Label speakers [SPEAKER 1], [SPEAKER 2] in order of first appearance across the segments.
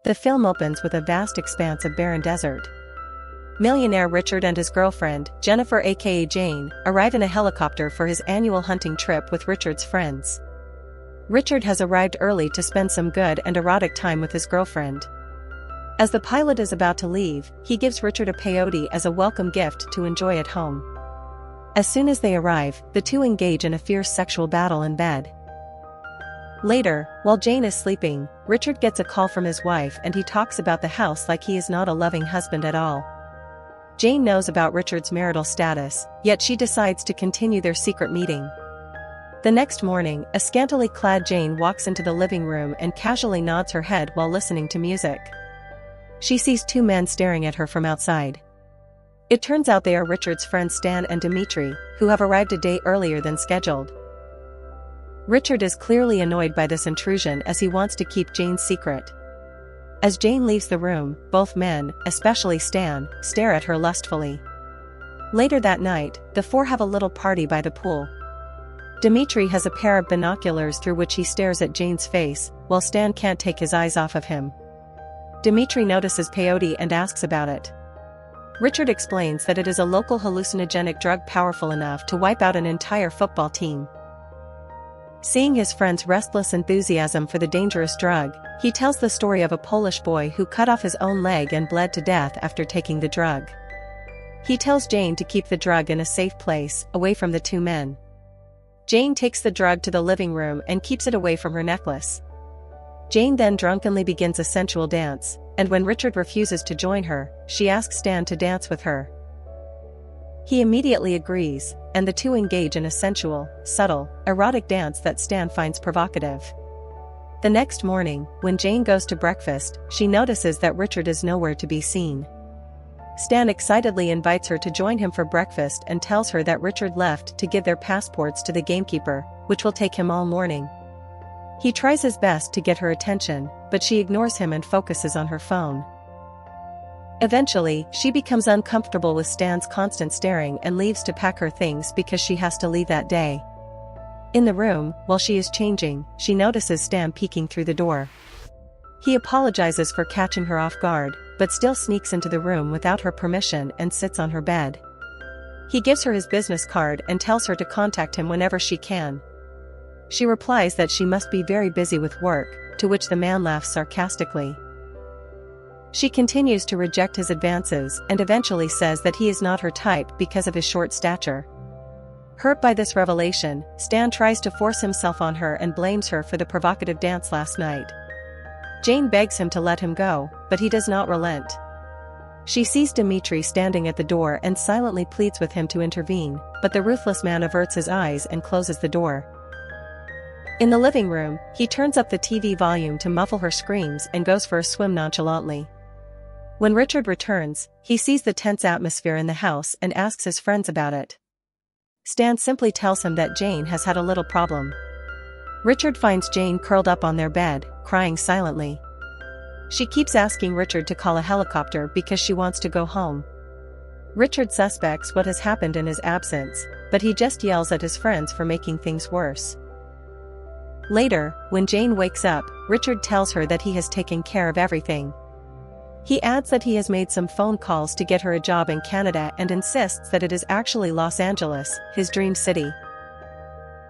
[SPEAKER 1] The film opens with a vast expanse of barren desert. Millionaire Richard and his girlfriend, Jennifer aka Jane, arrive in a helicopter for his annual hunting trip with Richard's friends. Richard has arrived early to spend some good and erotic time with his girlfriend. As the pilot is about to leave, he gives Richard a peyote as a welcome gift to enjoy at home. As soon as they arrive, the two engage in a fierce sexual battle in bed. Later, while Jane is sleeping, Richard gets a call from his wife and he talks about the house like he is not a loving husband at all. Jane knows about Richard's marital status, yet she decides to continue their secret meeting. The next morning, a scantily clad Jane walks into the living room and casually nods her head while listening to music. She sees two men staring at her from outside. It turns out they are Richard's friends Stan and Dimitri, who have arrived a day earlier than scheduled. Richard is clearly annoyed by this intrusion as he wants to keep Jane's secret. As Jane leaves the room, both men, especially Stan, stare at her lustfully. Later that night, the four have a little party by the pool. Dimitri has a pair of binoculars through which he stares at Jane's face, while Stan can't take his eyes off of him. Dimitri notices peyote and asks about it. Richard explains that it is a local hallucinogenic drug powerful enough to wipe out an entire football team. Seeing his friend's restless enthusiasm for the dangerous drug, he tells the story of a Polish boy who cut off his own leg and bled to death after taking the drug. He tells Jane to keep the drug in a safe place, away from the two men. Jane takes the drug to the living room and keeps it away from her necklace. Jane then drunkenly begins a sensual dance, and when Richard refuses to join her, she asks Stan to dance with her. He immediately agrees, and the two engage in a sensual, subtle, erotic dance that Stan finds provocative. The next morning, when Jane goes to breakfast, she notices that Richard is nowhere to be seen. Stan excitedly invites her to join him for breakfast and tells her that Richard left to give their passports to the gamekeeper, which will take him all morning. He tries his best to get her attention, but she ignores him and focuses on her phone. Eventually, she becomes uncomfortable with Stan's constant staring and leaves to pack her things because she has to leave that day. In the room, while she is changing, she notices Stan peeking through the door. He apologizes for catching her off guard, but still sneaks into the room without her permission and sits on her bed. He gives her his business card and tells her to contact him whenever she can. She replies that she must be very busy with work, to which the man laughs sarcastically. She continues to reject his advances and eventually says that he is not her type because of his short stature. Hurt by this revelation, Stan tries to force himself on her and blames her for the provocative dance last night. Jane begs him to let him go, but he does not relent. She sees Dimitri standing at the door and silently pleads with him to intervene, but the ruthless man averts his eyes and closes the door. In the living room, he turns up the TV volume to muffle her screams and goes for a swim nonchalantly. When Richard returns, he sees the tense atmosphere in the house and asks his friends about it. Stan simply tells him that Jane has had a little problem. Richard finds Jane curled up on their bed, crying silently. She keeps asking Richard to call a helicopter because she wants to go home. Richard suspects what has happened in his absence, but he just yells at his friends for making things worse. Later, when Jane wakes up, Richard tells her that he has taken care of everything. He adds that he has made some phone calls to get her a job in Canada and insists that it is actually Los Angeles, his dream city.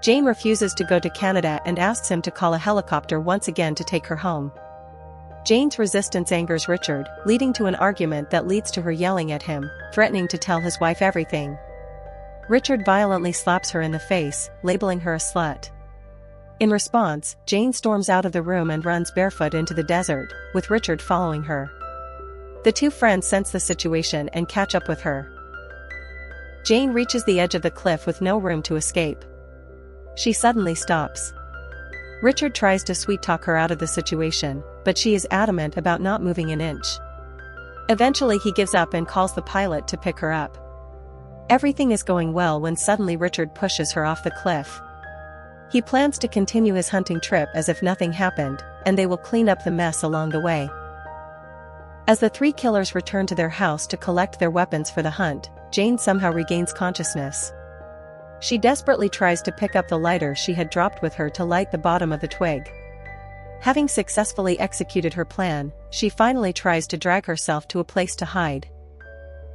[SPEAKER 1] Jane refuses to go to Canada and asks him to call a helicopter once again to take her home. Jane's resistance angers Richard, leading to an argument that leads to her yelling at him, threatening to tell his wife everything. Richard violently slaps her in the face, labeling her a slut. In response, Jane storms out of the room and runs barefoot into the desert, with Richard following her. The two friends sense the situation and catch up with her. Jane reaches the edge of the cliff with no room to escape. She suddenly stops. Richard tries to sweet-talk her out of the situation, but she is adamant about not moving an inch. Eventually he gives up and calls the pilot to pick her up. Everything is going well when suddenly Richard pushes her off the cliff. He plans to continue his hunting trip as if nothing happened, and they will clean up the mess along the way. As the three killers return to their house to collect their weapons for the hunt, Jane somehow regains consciousness. She desperately tries to pick up the lighter she had dropped with her to light the bottom of the twig. Having successfully executed her plan, she finally tries to drag herself to a place to hide.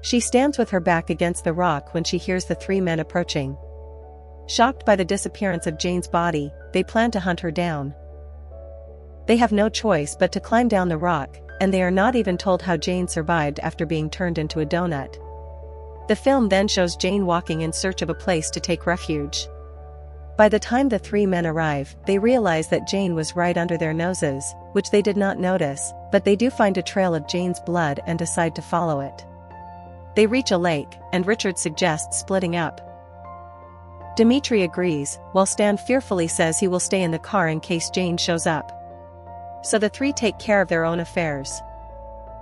[SPEAKER 1] She stands with her back against the rock when she hears the three men approaching. Shocked by the disappearance of Jane's body, they plan to hunt her down. They have no choice but to climb down the rock, and they are not even told how Jane survived after being turned into a donut. The film then shows Jane walking in search of a place to take refuge. By the time the three men arrive, they realize that Jane was right under their noses, which they did not notice, but they do find a trail of Jane's blood and decide to follow it. They reach a lake, and Richard suggests splitting up. Dimitri agrees, while Stan fearfully says he will stay in the car in case Jane shows up. So the three take care of their own affairs.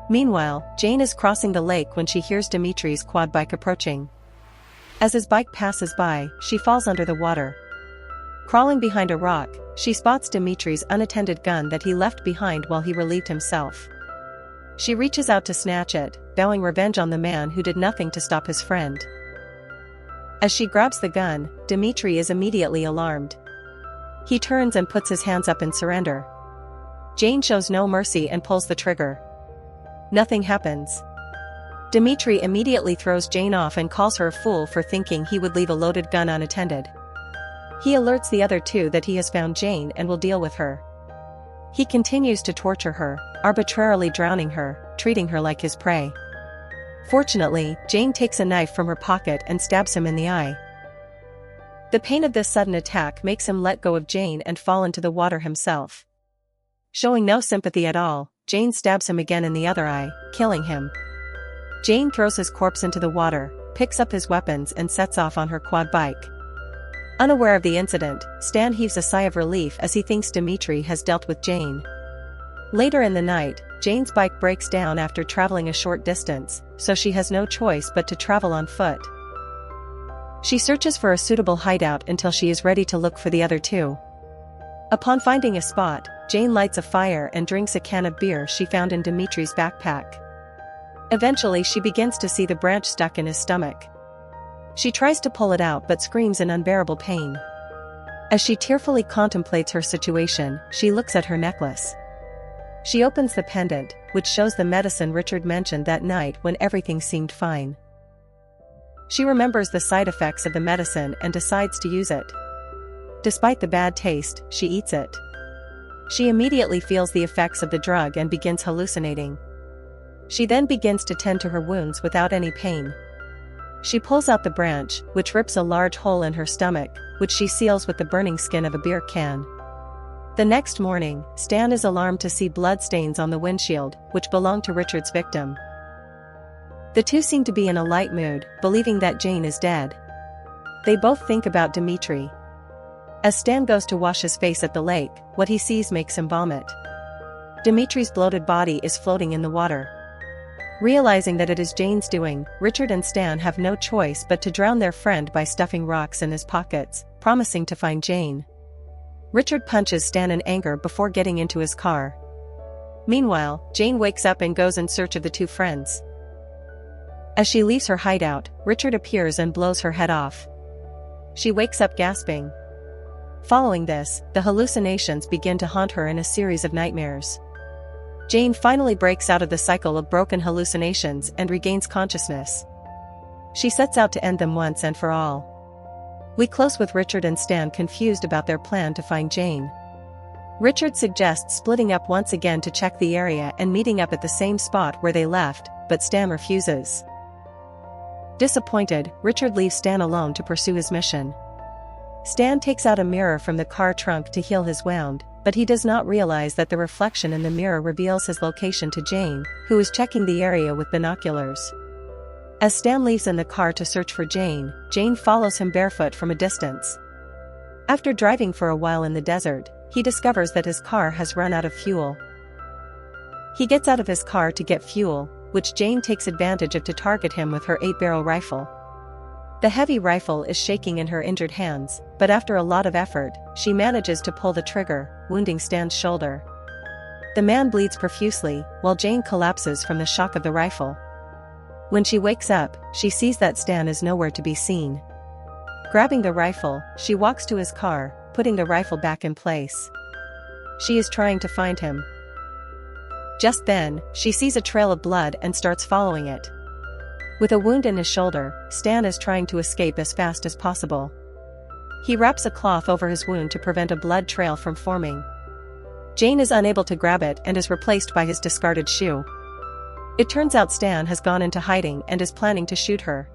[SPEAKER 1] Meanwhile, Jane is crossing the lake when she hears Dimitri's quad bike approaching. As his bike passes by, she falls under the water. Crawling behind a rock, she spots Dimitri's unattended gun that he left behind while he relieved himself. She reaches out to snatch it, vowing revenge on the man who did nothing to stop his friend. As she grabs the gun, Dimitri is immediately alarmed. He turns and puts his hands up in surrender. Jane shows no mercy and pulls the trigger. Nothing happens. Dimitri immediately throws Jane off and calls her a fool for thinking he would leave a loaded gun unattended. He alerts the other two that he has found Jane and will deal with her. He continues to torture her, arbitrarily drowning her, treating her like his prey. Fortunately, Jane takes a knife from her pocket and stabs him in the eye. The pain of this sudden attack makes him let go of Jane and fall into the water himself. Showing no sympathy at all, Jane stabs him again in the other eye, killing him. Jane throws his corpse into the water, picks up his weapons and sets off on her quad bike. Unaware of the incident, Stan heaves a sigh of relief as he thinks Dimitri has dealt with Jane. Later in the night, Jane's bike breaks down after traveling a short distance, so she has no choice but to travel on foot. She searches for a suitable hideout until she is ready to look for the other two. Upon finding a spot, Jane lights a fire and drinks a can of beer she found in Dimitri's backpack. Eventually she begins to see the branch stuck in his stomach. She tries to pull it out but screams in unbearable pain. As she tearfully contemplates her situation, she looks at her necklace. She opens the pendant, which shows the medicine Richard mentioned that night when everything seemed fine. She remembers the side effects of the medicine and decides to use it. Despite the bad taste, she eats it. She immediately feels the effects of the drug and begins hallucinating. She then begins to tend to her wounds without any pain. She pulls out the branch, which rips a large hole in her stomach, which she seals with the burning skin of a beer can. The next morning, Stan is alarmed to see blood stains on the windshield, which belong to Richard's victim. The two seem to be in a light mood, believing that Jane is dead. They both think about Dimitri. As Stan goes to wash his face at the lake, what he sees makes him vomit. Dimitri's bloated body is floating in the water. Realizing that it is Jane's doing, Richard and Stan have no choice but to drown their friend by stuffing rocks in his pockets, promising to find Jane. Richard punches Stan in anger before getting into his car. Meanwhile, Jane wakes up and goes in search of the two friends. As she leaves her hideout, Richard appears and blows her head off. She wakes up gasping. Following this, the hallucinations begin to haunt her in a series of nightmares. Jane finally breaks out of the cycle of broken hallucinations and regains consciousness. She sets out to end them once and for all. We close with Richard and Stan confused about their plan to find Jane. Richard suggests splitting up once again to check the area and meeting up at the same spot where they left, but Stan refuses. Disappointed, Richard leaves Stan alone to pursue his mission. Stan takes out a mirror from the car trunk to heal his wound, but he does not realize that the reflection in the mirror reveals his location to Jane, who is checking the area with binoculars. As Stan leaves in the car to search for Jane, Jane follows him barefoot from a distance. After driving for a while in the desert, he discovers that his car has run out of fuel. He gets out of his car to get fuel, which Jane takes advantage of to target him with her 8-barrel rifle. The heavy rifle is shaking in her injured hands, but after a lot of effort, she manages to pull the trigger, wounding Stan's shoulder. The man bleeds profusely, while Jane collapses from the shock of the rifle. When she wakes up, she sees that Stan is nowhere to be seen. Grabbing the rifle, she walks to his car, putting the rifle back in place. she is trying to find him. Just then, she sees a trail of blood and starts following it. With a wound in his shoulder, Stan is trying to escape as fast as possible. He wraps a cloth over his wound to prevent a blood trail from forming. Jane is unable to grab it and is replaced by his discarded shoe. It turns out Stan has gone into hiding and is planning to shoot her.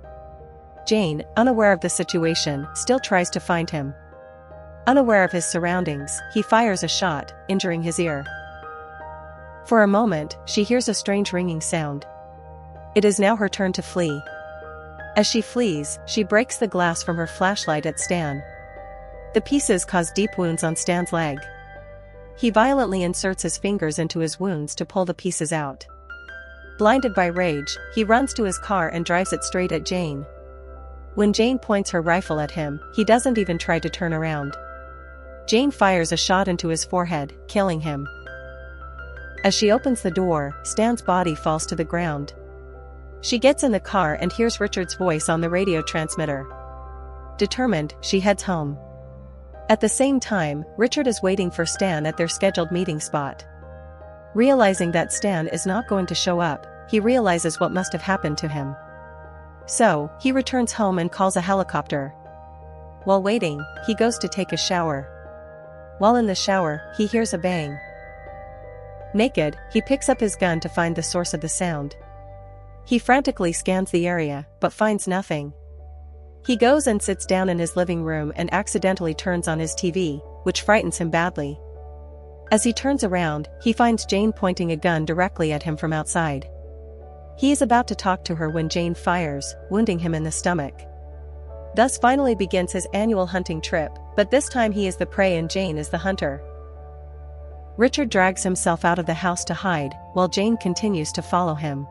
[SPEAKER 1] Jane, unaware of the situation, still tries to find him. Unaware of his surroundings, he fires a shot, injuring his ear. For a moment, she hears a strange ringing sound. It is now her turn to flee. As she flees, she breaks the glass from her flashlight at Stan. The pieces cause deep wounds on Stan's leg. He violently inserts his fingers into his wounds to pull the pieces out. Blinded by rage, he runs to his car and drives it straight at Jane. When Jane points her rifle at him, he doesn't even try to turn around. Jane fires a shot into his forehead, killing him. As she opens the door, Stan's body falls to the ground. She gets in the car and hears Richard's voice on the radio transmitter. Determined, she heads home. At the same time, Richard is waiting for Stan at their scheduled meeting spot. Realizing that Stan is not going to show up, he realizes what must have happened to him. So, he returns home and calls a helicopter. While waiting, he goes to take a shower. While in the shower, he hears a bang. Naked, he picks up his gun to find the source of the sound. He frantically scans the area, but finds nothing. He goes and sits down in his living room and accidentally turns on his TV, which frightens him badly. As he turns around, he finds Jane pointing a gun directly at him from outside. He is about to talk to her when Jane fires, wounding him in the stomach. Thus finally begins his annual hunting trip, but this time he is the prey and Jane is the hunter. Richard drags himself out of the house to hide, while Jane continues to follow him.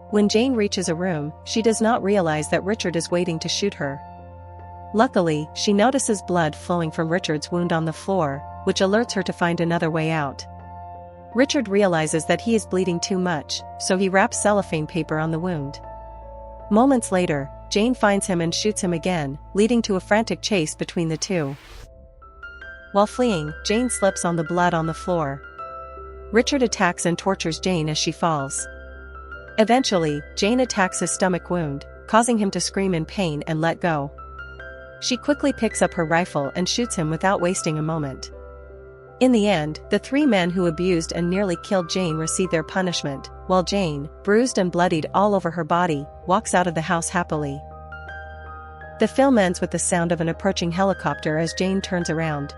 [SPEAKER 1] When Jane reaches a room, she does not realize that Richard is waiting to shoot her. Luckily, she notices blood flowing from Richard's wound on the floor, which alerts her to find another way out. Richard realizes that he is bleeding too much, so he wraps cellophane paper on the wound. Moments later, Jane finds him and shoots him again, leading to a frantic chase between the two. While fleeing, Jane slips on the blood on the floor. Richard attacks and tortures Jane as she falls. Eventually, Jane attacks his stomach wound, causing him to scream in pain and let go. She quickly picks up her rifle and shoots him without wasting a moment. In the end, the three men who abused and nearly killed Jane receive their punishment, while Jane, bruised and bloodied all over her body, walks out of the house happily. The film ends with the sound of an approaching helicopter as Jane turns around.